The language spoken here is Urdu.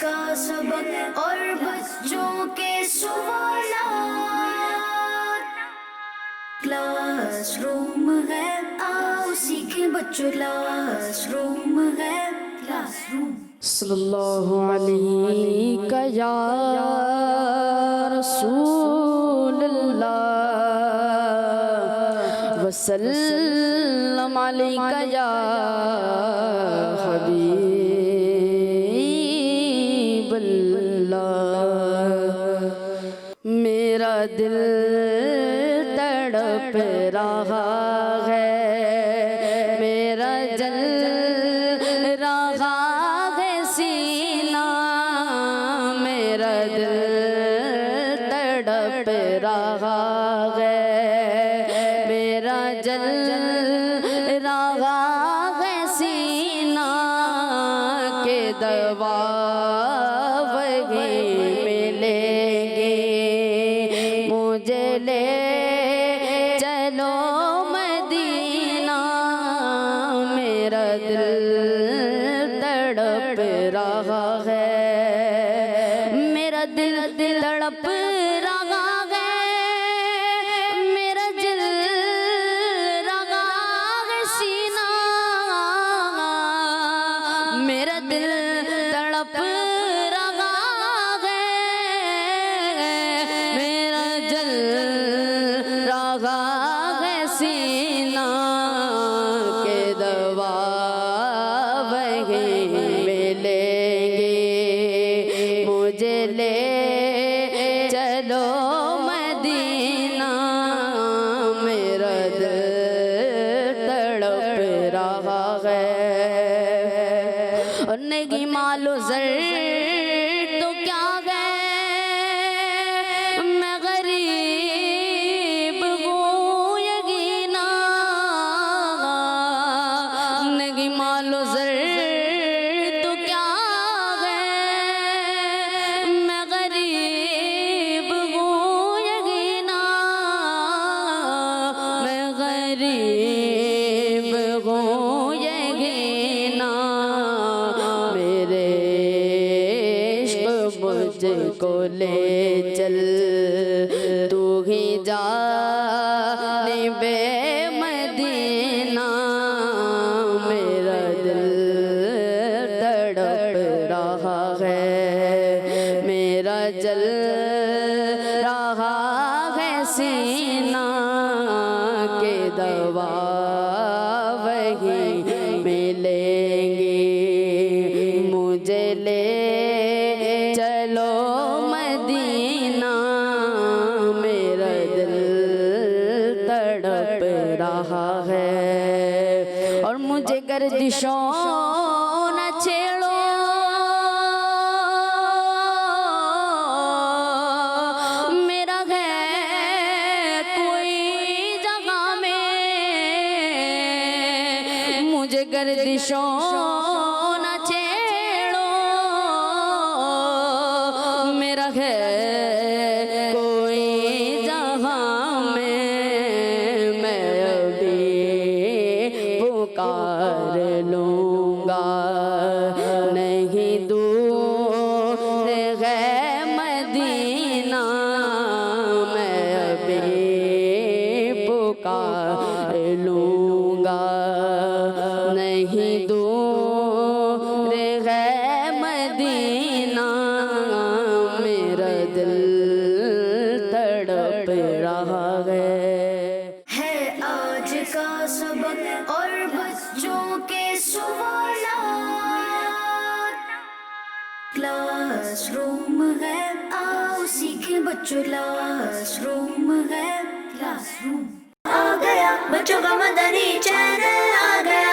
کا سبق اور بچوں کے سوالات، کلاس روم ہے آؤ سیکھیں بچوں، کلاس روم ہے کلاس روم۔ صلی اللہ علیہ یا رسول اللہ، وسلم علیک یا حبیب اللہ۔ میرا دل تڑپ رہا ہے، میرا جل رہا ہے سینہ، میرا دل تڑپ رہا ہے، میرا جل رہا ہے سینہ، کہ دوا وہی ملیں گے مجھے لے چلو مدینہ، میرا دل تڑپ رہا ہے، میرا دل تڑپ رہا ہے، میرا دل رہا ہے سینہ، میرا دل تڑپ رہا ہے، میرا جل رہا ہے سینہ، کہ دوا وہی ملیں گے مجھے لے چلو مدینہ، میرا دل تڑپ رہا ہے۔ اور نہیں مالو زر تو کیا ہے، میں غریب ہوں یقینا، نہیں مالو زر تو کیا ہے، میں غریب ہوں یقینا، میں غریب ہوں یقینا، میرے عشق مجھ کو لے چل تو ہی جانب مدینہ، میرا دل تڑپ رہا ہے، میرا جل رہا ہے سینہ، کہ دوا وہی ملیں گے مجھے لے چلو مدینہ، میرا دل تڑپ رہا ہے۔ اور مجھے گردشوں نہ چھیڑو، میرا ہے کوئی جگہ میں، مجھے گردشوں نہ چھیڑو، میرا ہے کوئی جہاں میں، میں ابھی پکار لوں گا، نہیں دور ہے مدینہ، میں ابھی پکار لوں گا، نہیں دور ہے مدینہ، میرا دل تڑپ رہا ہے۔ آج کا سبق اور بچوں کے سوالات، کلاس روم ہے آؤ سیکھیں بچوں، کلاس روم ہے کلاس روم۔ آ گیا بچوں کا مدنی چینل، آ گیا